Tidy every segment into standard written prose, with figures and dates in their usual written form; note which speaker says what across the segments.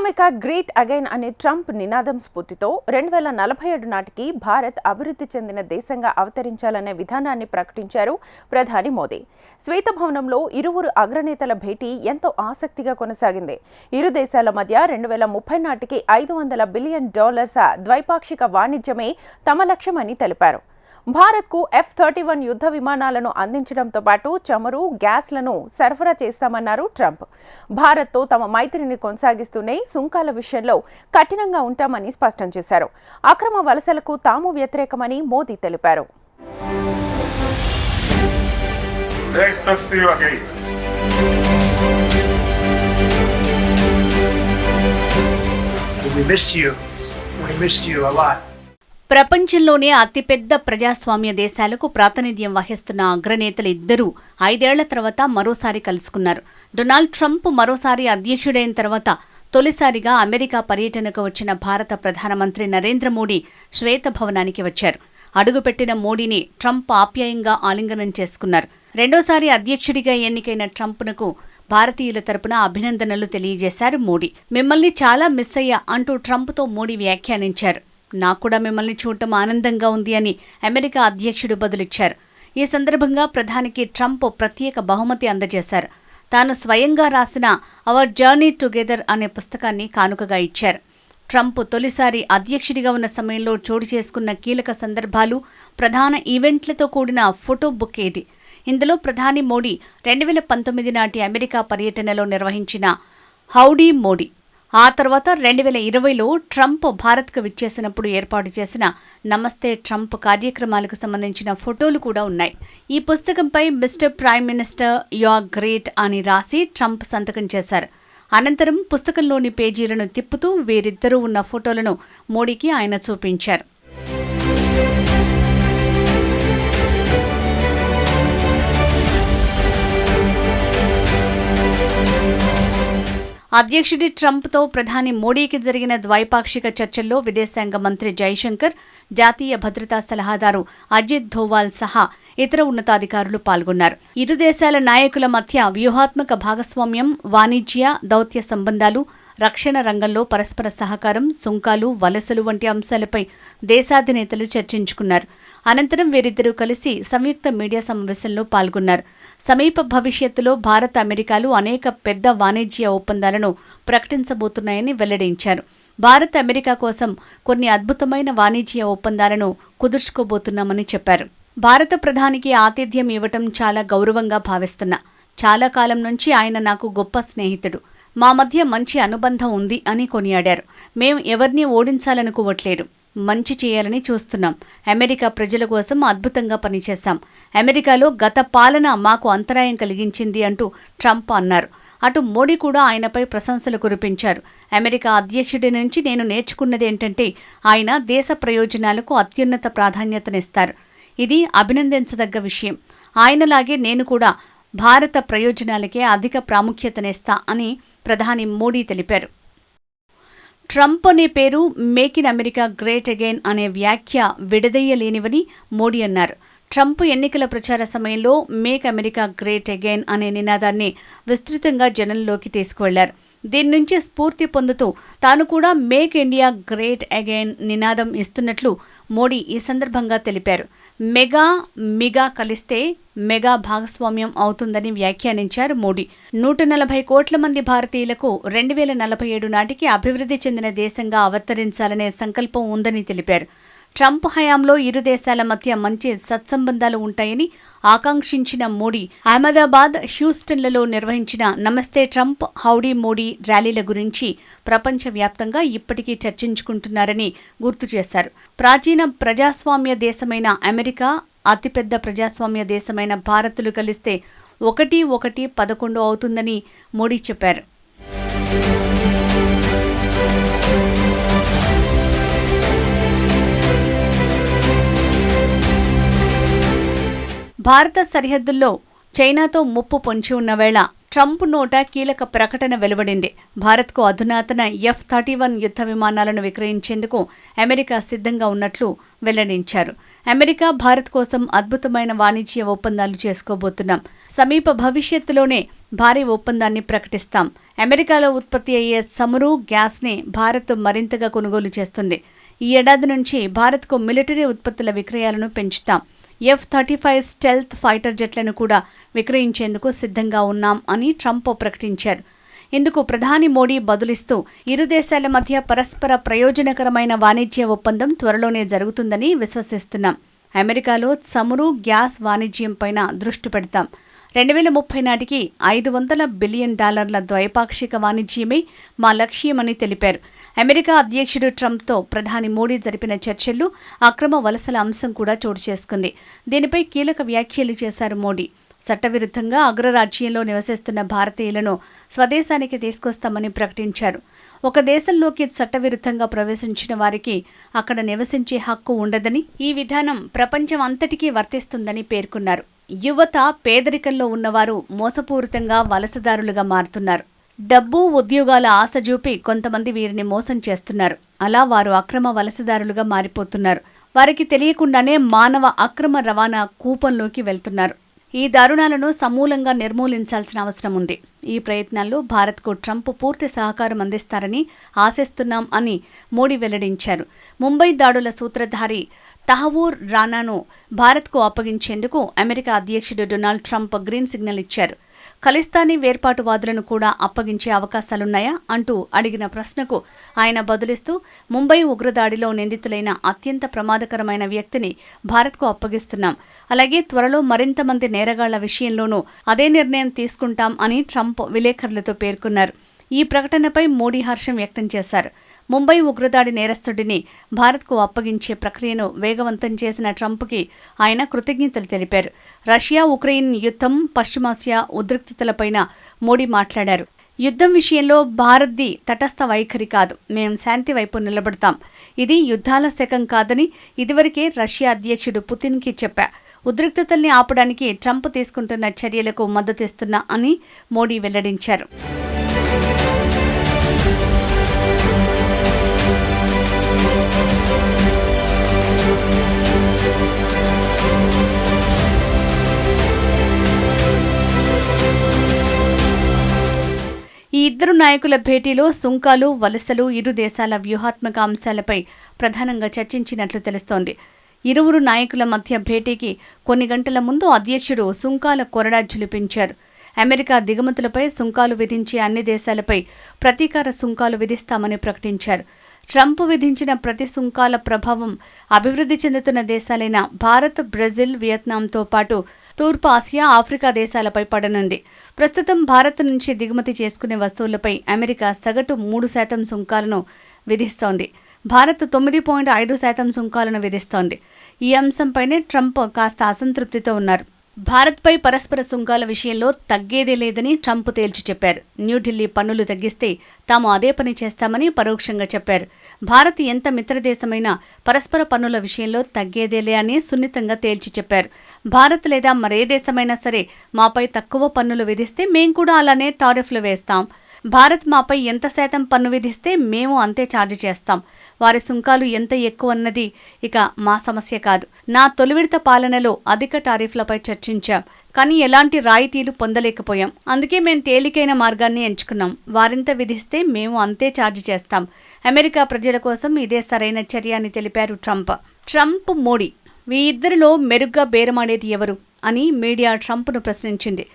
Speaker 1: America great again అనే Trump నినాదం స్ఫూర్తితో 2047 నాటికి భారత్ అభివృద్ధి చెందిన దేశంగా అవతరించాలనే విధానాన్ని ప్రకటించారు ప్రధాని మోదీ. శ్వేతభవనంలో ఇరువురు అగ్రనేతల భేటీ ఎంతో ఆసక్తిగా కొనసాగింది. ఇరు దేశాల మధ్య 2030 నాటికి $500 బిలియన్ ద్వైపాక్షిక వాణిజ్యమే తమ లక్ష్యమని తెలిపారు. భారత్కు F-31 యుద్ధ విమానాలను అందించడంతో పాటు చమురు, గ్యాస్లను సరఫరా చేస్తామన్నారు ట్రంప్. భారత్తో తమ మైత్రిని కొనసాగిస్తూనే సుంకాల విషయంలో కఠినంగా ఉంటామని స్పష్టం చేశారు. అక్రమ వలసలకు తాము వ్యతిరేకమని మోదీ తెలిపారు.
Speaker 2: ప్రపంచంలోనే అతిపెద్ద ప్రజాస్వామ్య దేశాలకు ప్రాతినిధ్యం వహిస్తున్న అగ్రనేతలు ఇద్దరూ 5 ఏళ్ల తర్వాత మరోసారి కలుసుకున్నారు. డొనాల్డ్ ట్రంప్ మరోసారి అధ్యక్షుడైన తర్వాత తొలిసారిగా అమెరికా పర్యటనకు వచ్చిన భారత ప్రధానమంత్రి నరేంద్ర మోడీ శ్వేతభవనానికి వచ్చారు. అడుగుపెట్టిన మోడీని ట్రంప్ ఆప్యాయంగా ఆలింగనం చేసుకున్నారు. రెండోసారి అధ్యక్షుడిగా ఎన్నికైన ట్రంప్నకు భారతీయుల తరపున అభినందనలు తెలియజేశారు మోడీ. మిమ్మల్ని చాలా మిస్ అయ్యా అంటూ ట్రంప్తో మోడీ వ్యాఖ్యానించారు. నాకు కూడా మిమ్మల్ని చూడటం ఆనందంగా ఉంది అని అమెరికా అధ్యక్షుడు బదులిచ్చారు. ఈ సందర్భంగా ప్రధానికి ట్రంప్ ప్రత్యేక బహుమతి అందజేశారు. తాను స్వయంగా రాసిన అవర్ జర్నీ టుగెదర్ అనే పుస్తకాన్ని కానుకగా ఇచ్చారు. ట్రంప్ తొలిసారి అధ్యక్షుడిగా ఉన్న సమయంలో చోటు చేసుకున్న కీలక సందర్భాలు, ప్రధాన ఈవెంట్లతో కూడిన ఫోటో బుక్ ఇది. ఇందులో ప్రధాని మోడీ 2019 నాటి అమెరికా పర్యటనలో నిర్వహించిన హౌడీ మోడీ, ఆ తర్వాత 2020లో ట్రంప్ భారత్కు విచ్చేసినప్పుడు ఏర్పాటు చేసిన నమస్తే ట్రంప్ కార్యక్రమాలకు సంబంధించిన ఫోటోలు కూడా ఉన్నాయి. ఈ పుస్తకంపై mister prime minister you are great అని రాసి ట్రంప్ సంతకం చేశారు. అనంతరం పుస్తకంలోని పేజీలను తిప్పుతూ వీరిద్దరూ ఉన్న ఫోటోలను మోడీకి ఆయన చూపించారు. అధ్యక్షుడి ట్రంప్తో ప్రధాని మోడీకి జరిగిన ద్వైపాక్షిక చర్చల్లో విదేశాంగ మంత్రి జైశంకర్, జాతీయ భద్రతా సలహాదారు అజిత్ ధోవాల్ సహా ఇతర ఉన్నతాధికారులు పాల్గొన్నారు. ఇరు దేశాల నాయకుల మధ్య వ్యూహాత్మక భాగస్వామ్యం, వాణిజ్య, దౌత్య సంబంధాలు, రక్షణ రంగంలో పరస్పర సహకారం, సుంకాలు, వలసలు వంటి అంశాలపై దేశాధినేతలు చర్చించుకున్నారు. అనంతరం వీరిద్దరూ కలిసి సంయుక్త మీడియా సమావేశంలో పాల్గొన్నారు. సమీప భవిష్యత్తులో భారత్, అమెరికాలు అనేక పెద్ద వాణిజ్య ఒప్పందాలను ప్రకటించబోతున్నాయని వెల్లడించారు. భారత్, అమెరికా కోసం కొన్ని అద్భుతమైన వాణిజ్య ఒప్పందాలను కుదుర్చుకోబోతున్నామని చెప్పారు. భారత ప్రధానికి ఆతిథ్యం ఇవ్వటం చాలా గౌరవంగా భావిస్తున్నా. చాలా కాలం నుంచి ఆయన నాకు గొప్ప స్నేహితుడు. మా మధ్య మంచి అనుబంధం ఉంది అని కొనియాడారు. మేం ఎవరినీ ఓడించాలనుకోవట్లేదు, మంచి చేయాలని చూస్తున్నాం. అమెరికా ప్రజల కోసం అద్భుతంగా పనిచేశాం. అమెరికాలో గత పాలన మాకు అంతరాయం కలిగించింది అంటూ ట్రంప్ అన్నారు. అటు మోడీ కూడా ఆయనపై ప్రశంసలు కురిపించారు. అమెరికా అధ్యక్షుడి నుంచి నేను నేర్చుకున్నది ఏంటంటే ఆయన దేశ ప్రయోజనాలకు అత్యున్నత ప్రాధాన్యతనిస్తారు. ఇది అభినందించదగ్గ విషయం. ఆయనలాగే నేను కూడా భారత ప్రయోజనాలకే అధిక ప్రాముఖ్యతనిస్తా అని ప్రధాని మోడీ తెలిపారు. ట్రంప్ అనే పేరు make in America great again అనే వ్యాఖ్య విడదీయలేనివని మోడీ అన్నారు. ట్రంప్ ఎన్నికల ప్రచార సమయంలో మేక్ అమెరికా గ్రేట్ అగైన్ అనే నినాదాన్ని విస్తృతంగా జనంలోకి తీసుకువెళ్లారు. దీని నుంచి స్ఫూర్తి పొందుతూ తాను కూడా మేక్ ఇండియా గ్రేట్ అగైన్ నినాదం ఇస్తున్నట్లు మోడీ ఈ సందర్భంగా తెలిపారు. మిగా కలిస్తే మెగా భాగస్వామ్యం అవుతుందని వ్యాఖ్యానించారు మోడీ. 140 కోట్ల మంది భారతీయులకు 2047 నాటికి అభివృద్ధి చెందిన దేశంగా అవతరించాలనే సంకల్పం ఉందని తెలిపారు. ట్రంప్ హయాంలో ఇరు దేశాల మధ్య మంచి సత్సంబంధాలు ఉంటాయని ఆకాంక్షించిన మోడీ అహ్మదాబాద్, హ్యూస్టన్లలో నిర్వహించిన నమస్తే ట్రంప్, హౌడీ మోడీ ర్యాలీల గురించి ప్రపంచవ్యాప్తంగా ఇప్పటికీ చర్చించుకుంటున్నారని గుర్తు చేశారు. ప్రాచీన ప్రజాస్వామ్య దేశమైన అమెరికా, అతిపెద్ద ప్రజాస్వామ్య దేశమైన భారత్లు కలిస్తే 1+1=11 అవుతుందని మోడీ చెప్పారు. భారత సరిహద్దుల్లో చైనాతో ముప్పు పొంచి ఉన్న వేళ ట్రంప్ నోట కీలక ప్రకటన వెలువడింది. భారత్కు అధునాతన F-31 యుద్ధ విమానాలను విక్రయించేందుకు అమెరికా సిద్ధంగా ఉన్నట్లు వెల్లడించారు. అమెరికా, భారత్ కోసం అద్భుతమైన వాణిజ్య ఒప్పందాలు చేసుకోబోతున్నాం. సమీప భవిష్యత్తులోనే భారీ ఒప్పందాన్ని ప్రకటిస్తాం. అమెరికాలో ఉత్పత్తి అయ్యే చమురు, గ్యాస్ని భారత్ మరింతగా కొనుగోలు చేస్తుంది. ఈ ఏడాది నుంచి భారత్కు మిలిటరీ ఉత్పత్తుల విక్రయాలను పెంచుతాం. F-35 స్టెల్త్ ఫైటర్ జెట్లను కూడా విక్రయించేందుకు సిద్ధంగా ఉన్నాం అని ట్రంప్ ప్రకటించారు. ఇందుకు ప్రధాని మోడీ బదులిస్తూ ఇరు దేశాల మధ్య పరస్పర ప్రయోజనకరమైన వాణిజ్య ఒప్పందం త్వరలోనే జరుగుతుందని విశ్వసిస్తున్నాం. అమెరికాలో చమురు, గ్యాస్ వాణిజ్యంపైన దృష్టి పెడతాం. 2030 నాటికి $500 బిలియన్ ద్వైపాక్షిక వాణిజ్యమే మా లక్ష్యమని తెలిపారు. అమెరికా అధ్యక్షుడు ట్రంప్తో ప్రధాని మోడీ జరిపిన చర్చల్లో అక్రమ వలసల అంశం కూడా చోటు చేసుకుంది. దీనిపై కీలక వ్యాఖ్యలు చేశారు మోడీ. చట్టవిరుద్ధంగా అగ్రరాజ్యంలో నివసిస్తున్న భారతీయులను స్వదేశానికి తీసుకొస్తామని ప్రకటించారు. ఒక దేశంలోకి చట్టవిరుద్ధంగా ప్రవేశించిన వారికి అక్కడ నివసించే హక్కు ఉండదని, ఈ విధానం ప్రపంచం అంతటికీ వర్తిస్తుందని పేర్కొన్నారు. యువత, పేదరికంలో ఉన్నవారు మోసపూరితంగా వలసదారులుగా మారుతున్నారు. డబ్బు, ఉద్యోగాల ఆశ చూపి కొంతమంది వీరిని మోసం చేస్తున్నారు. అలా వారు అక్రమ వలసదారులుగా మారిపోతున్నారు. వారికి తెలియకుండానే మానవ అక్రమ రవాణా కూపంలోకి వెళ్తున్నారు. ఈ దారుణాలను సమూలంగా నిర్మూలించాల్సిన అవసరం ఉంది. ఈ ప్రయత్నాల్లో భారత్కు ట్రంప్ పూర్తి సహకారం అందిస్తారని ఆశిస్తున్నాం అని మోడీ వెల్లడించారు. ముంబై దాడుల సూత్రధారి తహవూర్ రానాను భారత్కు అప్పగించేందుకు అమెరికా అధ్యక్షుడు డొనాల్డ్ ట్రంప్ గ్రీన్ సిగ్నల్ ఇచ్చారు. ఖలిస్తానీ వేర్పాటువాదులను కూడా అప్పగించే అవకాశాలున్నాయా అంటూ అడిగిన ప్రశ్నకు ఆయన బదులిస్తూ, ముంబై ఉగ్రదాడిలో నిందితులైన అత్యంత ప్రమాదకరమైన వ్యక్తిని భారత్కు అప్పగిస్తున్నాం. అలాగే త్వరలో మరింత మంది నేరగాళ్ల విషయంలోనూ అదే నిర్ణయం తీసుకుంటాం అని ట్రంప్ విలేకరులతో పేర్కొన్నారు. ఈ ప్రకటనపై మోడీ హర్షం వ్యక్తం చేశారు. ముంబై ఉగ్రదాడి నేరస్తుడిని భారత్కు అప్పగించే ప్రక్రియను వేగవంతం చేసిన ట్రంప్కి ఆయన కృతజ్ఞతలు తెలిపారు. రష్యా, ఉక్రెయిన్ యుద్ధం, పశ్చిమాసియా ఉద్రిక్తతలపైన మోడీ మాట్లాడారు. యుద్ధం విషయంలో భారత్ది తటస్థ వైఖరి కాదు, మేం శాంతి వైపు నిలబడతాం. ఇది యుద్ధాల శకం కాదని ఇదివరకే రష్యా అధ్యక్షుడు పుతిన్కి చెప్పా. ఉద్రిక్తతల్ని ఆపడానికి ట్రంప్ తీసుకుంటున్న చర్యలకు మద్దతిస్తున్నా అని మోడీ వెల్లడించారు. ఈ ఇద్దరు నాయకుల భేటీలో సుంకాలు, వలసలు, ఇరు దేశాల వ్యూహాత్మక అంశాలపై ప్రధానంగా చర్చించినట్లు తెలుస్తోంది. ఇరువురు నాయకుల మధ్య భేటీకి కొన్ని గంటల ముందు అధ్యక్షుడు సుంకాల కొరడా ఝుళిపించారు. అమెరికా దిగుమతులపై సుంకాలు విధించే అన్ని దేశాలపై ప్రతీకార సుంకాలు విధిస్తామని ప్రకటించారు. ట్రంప్ విధించిన ప్రతి సుంకాల ప్రభావం అభివృద్ధి చెందుతున్న దేశాలైన భారత్, బ్రెజిల్, వియత్నాంతో పాటు తూర్పు ఆసియా, ఆఫ్రికా దేశాలపై పడనుంది. ప్రస్తుతం భారత్ నుంచి దిగుమతి చేసుకునే వస్తువులపై అమెరికా సగటు 3% సుంకాలను విధిస్తోంది. భారత్ 9.5% సుంకాలను విధిస్తోంది. ఈ అంశంపైనే ట్రంప్ కాస్త అసంతృప్తితో ఉన్నారు. భారత్పై పరస్పర సుంకాల విషయంలో తగ్గేదే లేదని ట్రంప్ తేల్చి చెప్పారు. న్యూఢిల్లీ పన్నులు తగ్గిస్తే తాము అదే పని చేస్తామని పరోక్షంగా చెప్పారు. భారత్ ఎంత మిత్రదేశమైనా పరస్పర పన్నుల విషయంలో తగ్గేదేలే అని సున్నితంగా తేల్చి చెప్పారు. భారత్ లేదా మరే దేశమైనా సరే మాపై తక్కువ పన్నులు విధిస్తే మేం కూడా అలానే టారిఫ్లు వేస్తాం. భారత్ మాపై ఎంత శాతం పన్ను విధిస్తే మేము అంతే ఛార్జ్ చేస్తాం. వారి సుంకాలు ఎంత ఎక్కువ అన్నది ఇక మా సమస్య కాదు. నా తొలి విడత పాలనలో అధిక టారిఫ్లపై చర్చించాం, కానీ ఎలాంటి రాయితీలు పొందలేకపోయాం. అందుకే మేం తేలికైన మార్గాన్ని ఎంచుకున్నాం. వారింత విధిస్తే మేము అంతే ఛార్జ్ చేస్తాం. అమెరికా ప్రజల కోసం ఇదే సరైన చర్య అని తెలిపారు ట్రంప్. మోడీ ఈ ఇద్దరిలో మెరుగ్గా బేరమాడేది ఎవరు అని మీడియా ట్రంప్ను ప్రశ్నించింది.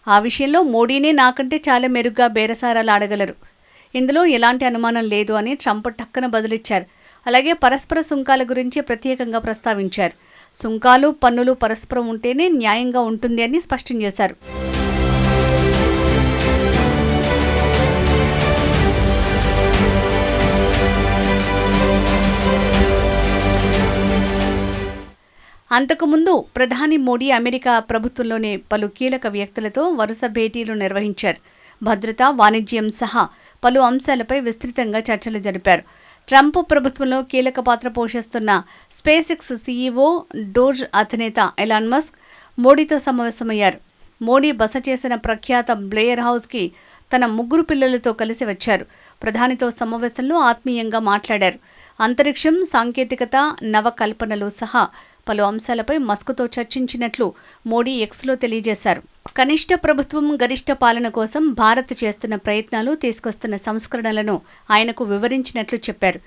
Speaker 2: ఆ విషయంలో మోడీనే నాకంటే చాలా మెరుగ్గా బేరసారాలు ఆడగలరు, ఇందులో ఎలాంటి అనుమానం లేదు అని ట్రంప్ టక్కన బదులిచ్చారు. అలాగే పరస్పర సుంకాల గురించి ప్రత్యేకంగా ప్రస్తావించారు. సుంకాలు, పన్నులు పరస్పరం ఉంటేనే న్యాయంగా ఉంటుంది అని స్పష్టం చేశారు. అంతకుముందు ప్రధాని మోడీ అమెరికా ప్రభుత్వంలోని పలు కీలక వ్యక్తులతో వరుస భేటీలు నిర్వహించారు. భద్రత, వాణిజ్యం సహా పలు అంశాలపై విస్తృతంగా చర్చలు జరిపారు. ట్రంప్ ప్రభుత్వంలో కీలక పాత్ర పోషిస్తున్న స్పేస్ ఎక్స్ సీఈఓ, డోజ్ అధినేత ఎలాన్ మస్క్ మోడీతో సమావేశమయ్యారు. మోడీ బస చేసిన ప్రఖ్యాత బ్లేయర్ హౌస్కి తన 3 పిల్లలతో కలిసి వచ్చారు. ప్రధానితో సమావేశంలో ఆత్మీయంగా మాట్లాడారు. అంతరిక్షం, సాంకేతికత, నవకల్పనలు సహా పలు అంశాలపై మస్కోతో చర్చించినట్లు మోడీ ఎక్స్లో తెలియజేశారు. కనిష్ట ప్రభుత్వం గరిష్ట పాలన కోసం భారత్ చేస్తున్న ప్రయత్నాలు, తీసుకొస్తున్న సంస్కరణలను ఆయనకు వివరించినట్లు చెప్పారు.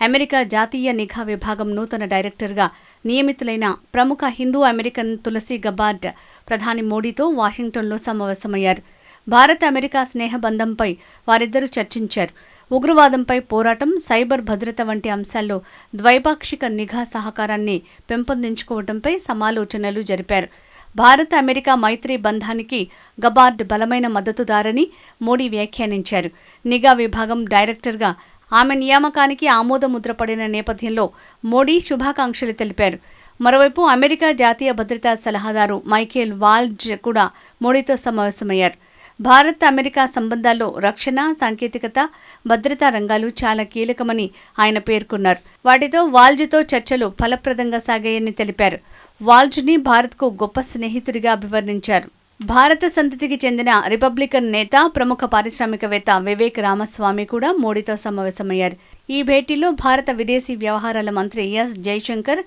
Speaker 2: అమెరికా జాతీయ నిఘా విభాగం నూతన డైరెక్టర్గా నియమితులైన ప్రముఖ హిందూ అమెరికన్ తులసి గబార్డ్ ప్రధాని మోడీతో వాషింగ్టన్లో సమావేశమయ్యారు. భారత్ అమెరికా స్నేహబంధంపై వారిద్దరూ చర్చించారు. ఉగ్రవాదంపై పోరాటం, సైబర్ భద్రత వంటి అంశాల్లో ద్వైపాక్షిక నిఘా సహకారాన్ని పెంపొందించుకోవడంపై సమాలోచనలు జరిపారు. భారత్ అమెరికా మైత్రి బంధానికి గబార్డ్ బలమైన మద్దతుదారని మోడీ వ్యాఖ్యానించారు. నిఘా విభాగం డైరెక్టర్గా ఆమె నియామకానికి ఆమోదముద్ర పడిన నేపథ్యంలో మోడీ శుభాకాంక్షలు తెలిపారు. మరోవైపు అమెరికా జాతీయ భద్రతా సలహాదారు మైఖేల్ వాల్జ్ కూడా మోడీతో సమావేశమయ్యారు. భారత్ అమెరికా సంబంధాల్లో రక్షణ, సాంకేతికత, భద్రతా రంగాలు చాలా కీలకమని ఆయన పేర్కొన్నారు. వాటితో వాల్జ్తో చర్చలు ఫలప్రదంగా సాగాయని తెలిపారు. వాల్జ్ని భారత్కు గొప్ప స్నేహితుడిగా అభివర్ణించారు. భారత సంతతికి చెందిన రిపబ్లికన్ నేత, ప్రముఖ పారిశ్రామికవేత్త వివేక్ రామస్వామి కూడా మోడీతో సమావేశమయ్యారు. ఈ భేటీలో భారత విదేశీ వ్యవహారాల మంత్రి ఎస్ జైశంకర్,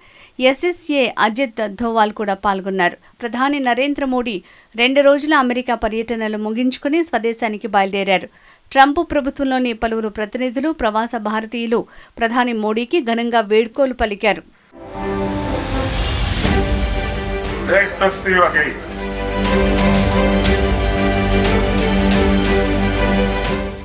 Speaker 2: ఎస్ఎస్ఏ అజిత్ ధోవాల్ కూడా పాల్గొన్నారు. ప్రధాని నరేంద్ర మోడీ 2 రోజుల అమెరికా పర్యటనలు ముగించుకుని స్వదేశానికి బయలుదేరారు. ట్రంప్ ప్రభుత్వంలోని పలువురు ప్రతినిధులు, ప్రవాస భారతీయులు ప్రధాని మోడీకి ఘనంగా వేడుకోలు పలికారు.
Speaker 3: Let's